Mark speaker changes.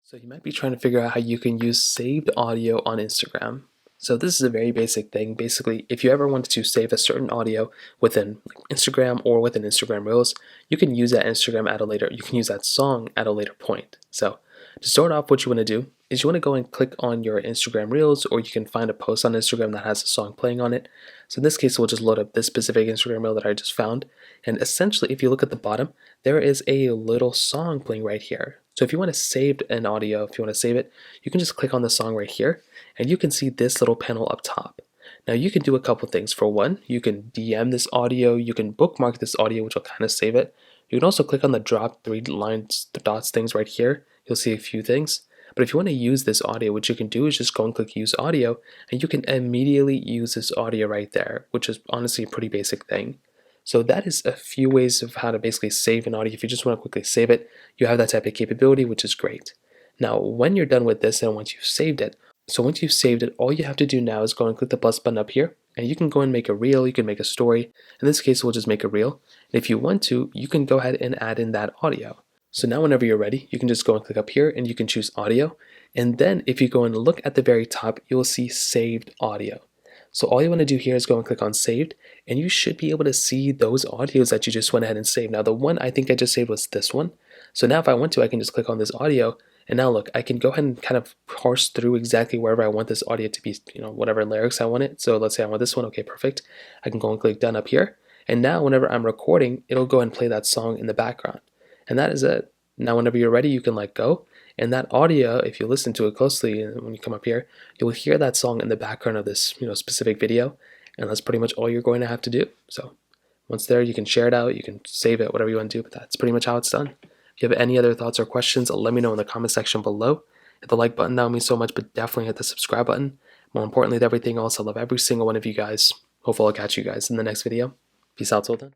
Speaker 1: So you might be trying to figure out how you can use saved audio on Instagram. So this is a very basic thing. Basically, if you ever wanted to save a certain audio within Instagram or within Instagram Reels, you can use that Instagram at a later, you can use that song at a later point. So to start off, what you want to do is you want to go and click on your Instagram Reels, or you can find a post on Instagram that has a song playing on it. So in this case, we'll just load up this specific Instagram Reel that I just found. And essentially, if you look at the bottom, there is a little song playing right here. So if you want to save an audio, if you want to save it, you can just click on the song right here, and you can see this little panel up top. Now you can do a couple things. For one, you can DM this audio, you can bookmark this audio, which will kind of save it. You can also click on the drop three lines, the dots things right here. You'll see a few things. But if you want to use this audio, what you can do is just go and click use audio, and you can immediately use this audio right there, which is honestly a pretty basic thing. So that is a few ways of how to basically save an audio. If you just want to quickly save it, you have that type of capability, which is great. Now, when you're done with this and once you've saved it, all you have to do now is go and click the plus button up here, and you can go and make a reel, you can make a story. In this case, we'll just make a reel. And if you want to, you can go ahead and add in that audio. So now whenever you're ready, you can just go and click up here and you can choose audio. And then if you go and look at the very top, you'll see saved audio. So all you want to do here is go and click on saved, and you should be able to see those audios that you just went ahead and saved. Now the one I think I just saved was this one. So now if I want to, I can just click on this audio, and now look, I can go ahead and kind of parse through exactly wherever I want this audio to be, whatever lyrics I want it. So let's say I want this one, okay, perfect. I can go and click done up here, and now whenever I'm recording, it'll go and play that song in the background. And that is it. Now whenever you're ready, you can let go. And that audio, if you listen to it closely, when you come up here, you'll hear that song in the background of this specific video. And that's pretty much all you're going to have to do. So once there, you can share it out, you can save it, whatever you want to do, but that's pretty much how it's done. If you have any other thoughts or questions, let me know in the comment section below. Hit the like button, that would mean so much, but definitely hit the subscribe button. More importantly than everything else, I love every single one of you guys. Hopefully I'll catch you guys in the next video. Peace out till then.